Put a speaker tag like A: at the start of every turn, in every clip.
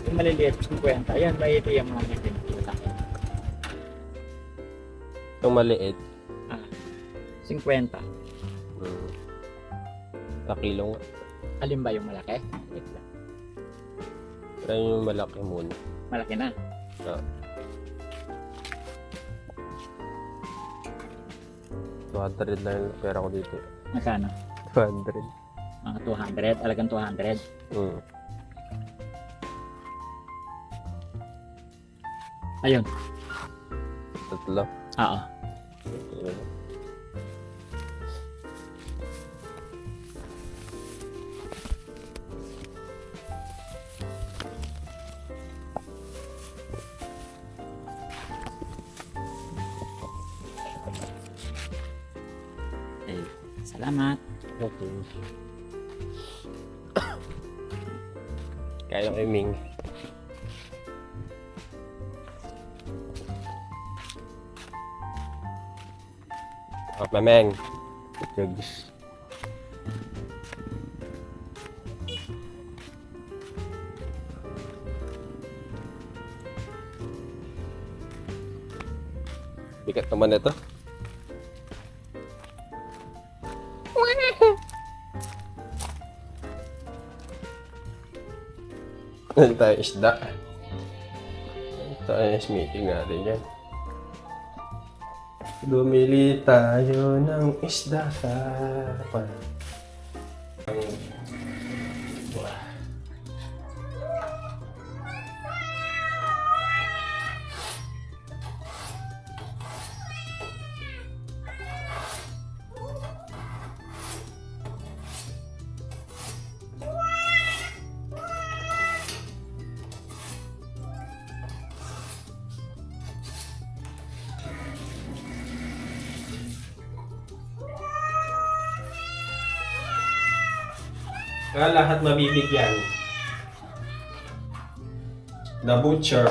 A: Yung maliliit, 50. Yan, may ito yung mga ganyan.
B: Itong maliit.
A: Ah, 50.
B: Kakilo nga.
A: Alin ba yung malaki? Wait lang.
B: Pero yung malaki muna.
A: Malaki na.
B: Ah. 200 na yung pera ko dito.
A: Magkano?
B: 200.
A: Mga 200. Alagang 200. Ayun.
B: Tatlo.
A: Oo.
B: Ayun.
A: Okay. Salamat.
B: Okay. Kaya kay Ming. Mameng. Jugs. Bigat naman ito. Ano tayo isda? Tayo meeting natin yan. Bumili tayo ng isda sa harapan. Kaya lahat mabibigyan. The Butcher.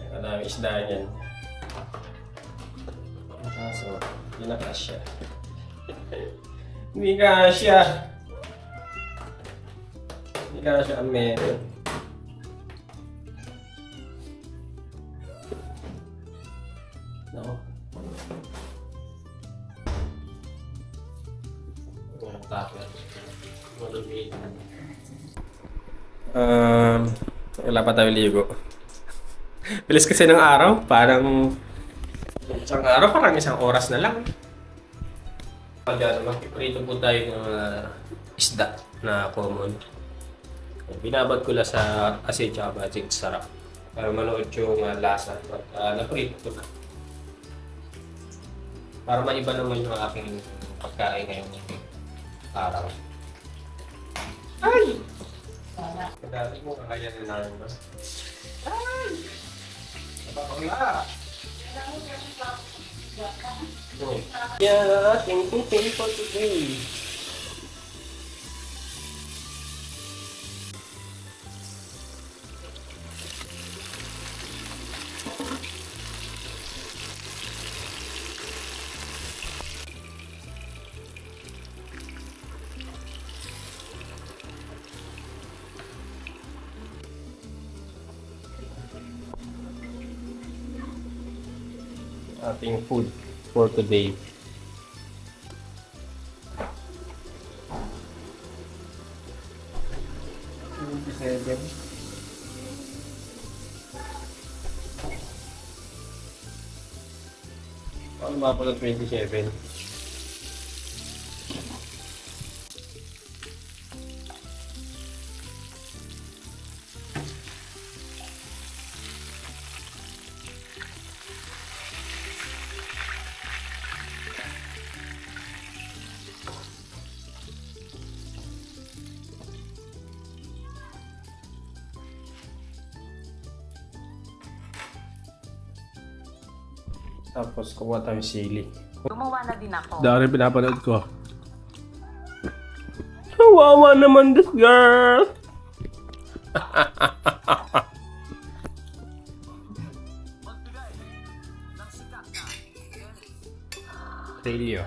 B: Ang dami isda niyan. Kaso, hindi na kasya. Hindi kasya. Hindi kasya ang meron. No. Tapos, maluluit. Wala pa tayo ligo. Bilis kasi ng araw. Parang isang araw, parang isang oras na lang. Pag magpiprito po tayo ng isda na common. Binabad ko lang sa asin tsaka magic sarap. Para manood yung lasa. Naprito ko na. Para maiba naman yung aking pagkain ngayong araw. Ay! Kadali mo, kaya na namin ba? Ay! Napakala! Yeah, thank you for today. Ating food for today. Ano ba po ng 27? Tapos kuha tayong sili.
C: Gumawa na din ako.
B: Dahil pinapanood ko. Kawawa naman this girl! Relio.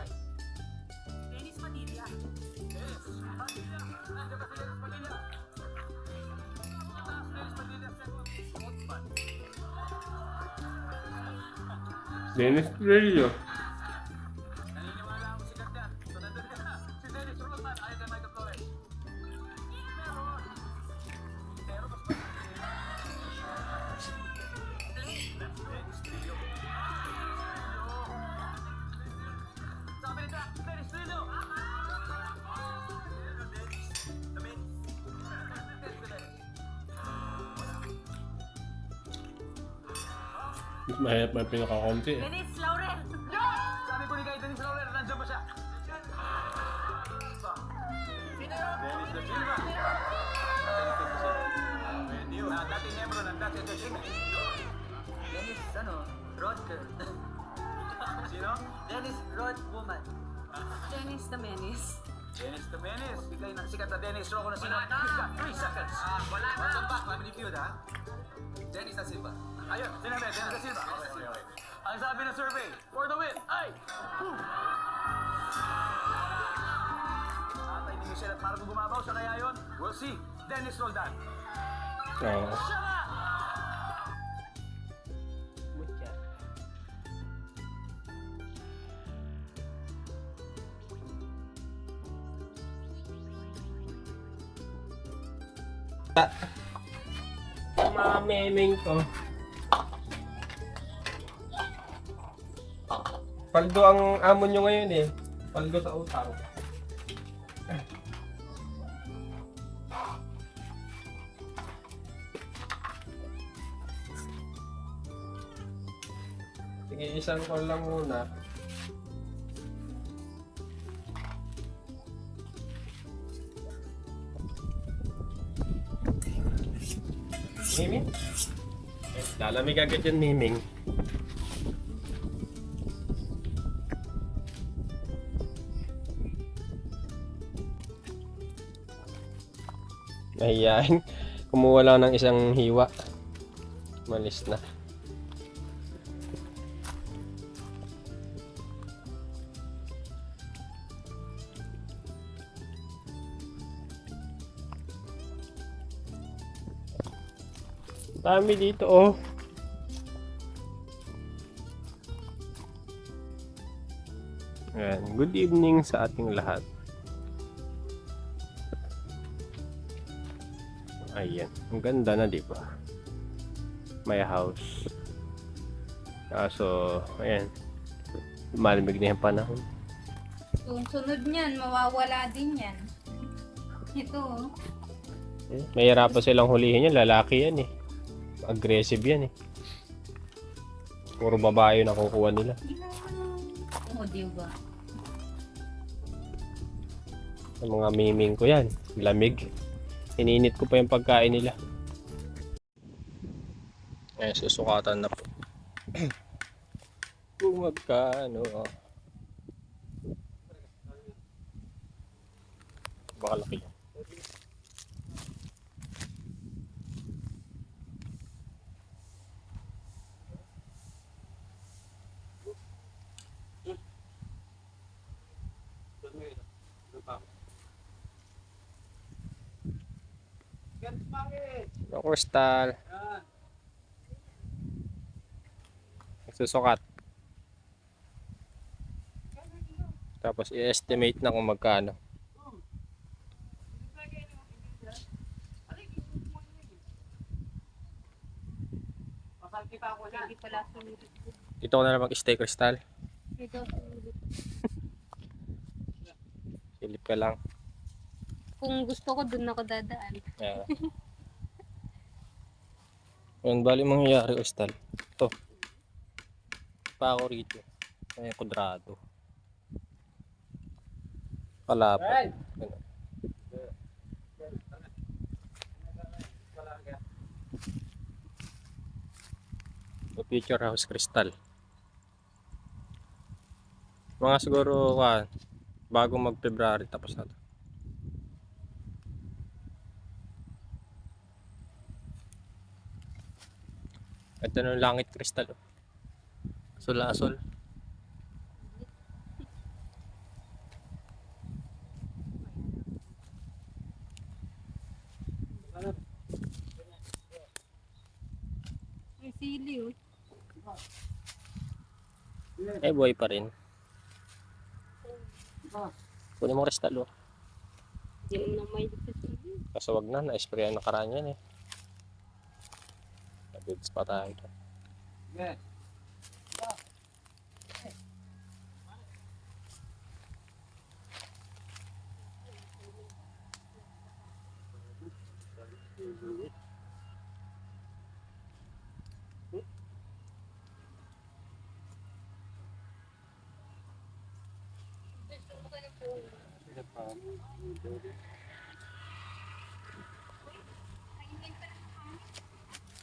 B: Dennis Relio. Mas mahirap may pinaka-konti eh.
C: Dennis Laurel!
D: Sabi ko ni kay Dennis Laurel, nandiyan ba siya? Dennis da Silva. Dating membro ng Dutch Entertainment.
E: Dennis, Rod girl.
D: Sino?
E: Dennis Rod woman.
C: Dennis the Menace.
D: Dennis the Menace. Bigay ng sikat na Dennis Rocco na sino. You've got 3 seconds. Wala na. What's back? Family feud, ha? Dennis da Silva. Ayun, sinabi, Dennis da Silva. Okay. Ang sabi ng survey, for the win, ay... Atay ni Michelle at Marco bumabaw, sa kaya yun, we'll see. Dennis Roldan.
B: Oo. Mga memeng ko. Paldo ang amo nyo ngayon eh. Paldo sa utang. Sige, isang call lang muna. Miming? Lalamig agad yan, Miming. Mahihain. Kumuha lang ng isang hiwa. Malis na. Dami dito oh. Ayan. Good evening sa ating lahat. Ayan. Ang ganda na, di ba? May house. Kaso, ayan. Malamig na yung panahon.
F: Yung sunod niyan, mawawala din yan. Ito, oh.
B: Mahirapan silang hulihin yan. Lalaki yan eh. Aggressive yan eh. Puro babae yung nakukuha nila.
F: Oo, di ba?
B: Ang mga miming ko yan. Lamig. Ininit ko pa yung pagkain nila. Ayan, susukatan na po. Kung magkano. Baka laki yan. Yung crystal. Nagsusukat. Tapos i-estimate na kung magkano.
F: Hindi pala sulit.
B: Dito ko na lang mag-stay crystal.
F: Ito, sulit.
B: Silip ka lang.
F: Kung gusto ko, dun ako dadaan.
B: Yeah. Yan, bali mangyayari crystal. Ito. Pa ako rito. Ay, kudrado. Kalapot. Ganun. Future house crystal. Mga siguro bago mag February tapos na to. Ito na yung langit crystal. Asol-asol.
F: May sili, oh.
B: Eh, buhay pa rin. Kunin mo crystal, oh.
F: Hindi mo na may sa sili.
B: Kaso wag na, na-sprayan na karaan yan eh. Nabits pa tayo.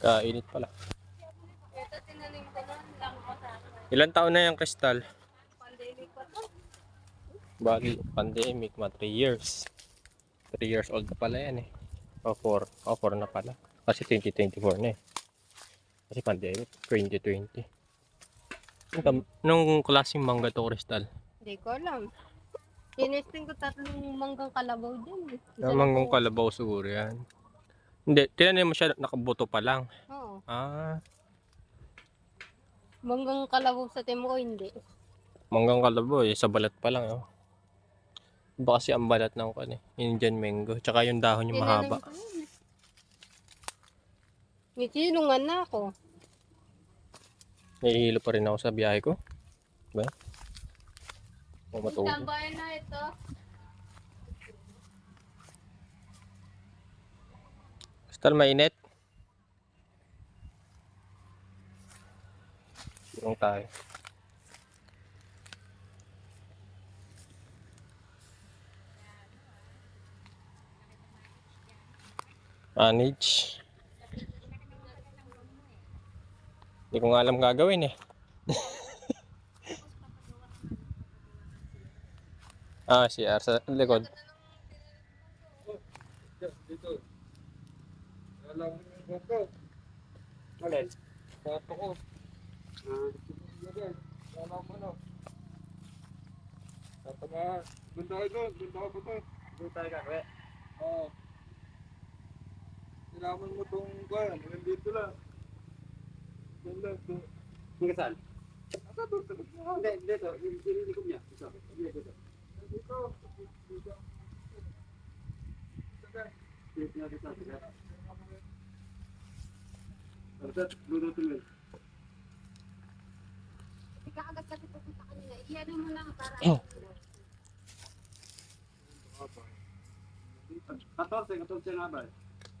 B: Kainit pala.
F: Ito, tinanim ko na. Lang ko sa akin.
B: Ilan taon na yung kristal?
F: Pandemic pa to.
B: Bali, pandemic, 3 years. 3 years old na pala yan eh. O 4. O 4 na pala. Kasi 2024 na eh. Kasi pandemic, 2020. Nung klaseng mangga to kristal?
F: Hindi ko alam. Tinesting ko 3 manggang kalabaw dyan.
B: Manggang kalabaw siguro yan. Hindi, tinanim mo siya nakabuto pa lang.
F: Oo.
B: Ah,
F: Manggang kalabaw sa temo ko, hindi.
B: manggang kalabaw eh, sa balat pa lang oh. Iba kasi ang balat ng kan eh, Indian mango, tsaka yung dahon yung mahaba.
F: Tinanim ko yun. May tinungan na ako.
B: Nahihilo pa rin ako sa biyahe ko. Diba? O matulog.
F: Tambayan na ito.
B: Kristal, mainit. Tulong tayo. Manage. Hindi ko nga alam gagawin eh. CR sa likod.
A: Alin? Tato ko. Tato nga. Bunda ko doon. Bunda ko to. Bunda tayo kakwe. Oo. Kailangan mo itong kaya. Nandito lang. Doon lang. Hindi saan? Hindi, dito. Hindi ko niya. Dito. Dito. Dito. Dito. Dito. Sir, luluto mo yun.
F: Kakagat kasi pupunta kanina. Iyan mo lang para.
A: 14 nga ba?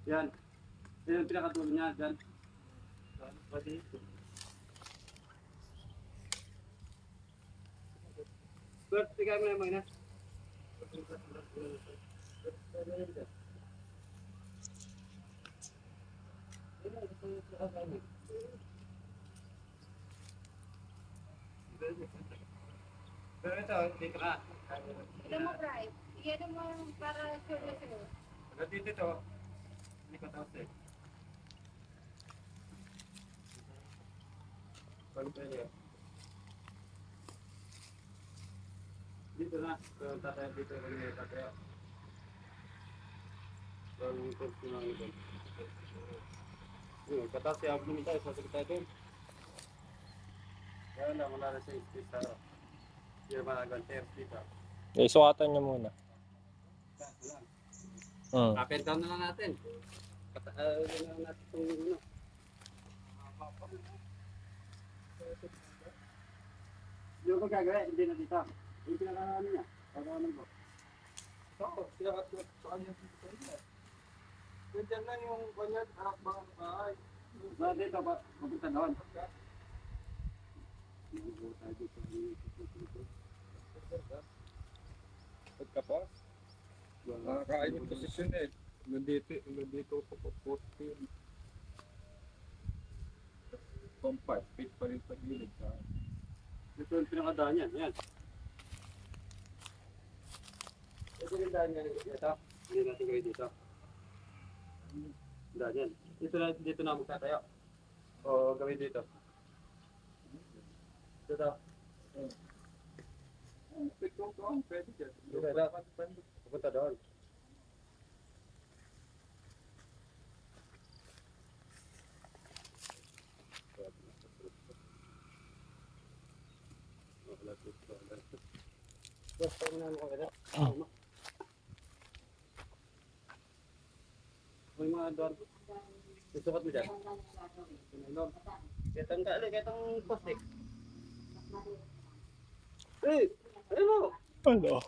A: Yan. Yan yung pinakatulo niya. Yan. Pwede. Sir, tigay mo na yung mga. Pero ito, dito ka.
F: Iyan mo, Bri. Iyan mo para sure na sure.
A: Pero dito ito. Hindi ko tapos eh. Dito na. Pero tataya dito kami may tataya. Pero yung ito na ito. Yun, katas siya ako naman tayo sa sekretary doon. Kaya na, wala na siya space sa hindi naman aganter dito.
B: Okay, sukatan niyo muna.
A: Wala. Up and down na lang natin. Yun na lang natin itong ano. Yung ko gagawin, hindi na dito. Yung pinaka-ano niya, pag-ano ko. Oo, siya sa kanya dito niya. Diyan lang yung kanya, harap baka bahay. Ba, dito pa, papunta doon.
G: Pagkapos, nakakain yung posisyon eh. Nandito ko po post yun. Kung 5 feet pa rin sa gilid.
A: Ito yung pinakadaan yan, yan. Ito yung daan yan, ito. Hindi natin gawin dito. Daan yan. Dito na magtatayo. O gawin dito. Dito.
G: Pwede dyan.
A: Dito. Pupunta doon. Basta na ano ko ito. May mga doon. Susukat mo dyan. Kitang post eh. Eh! Ano mo?
B: Ano?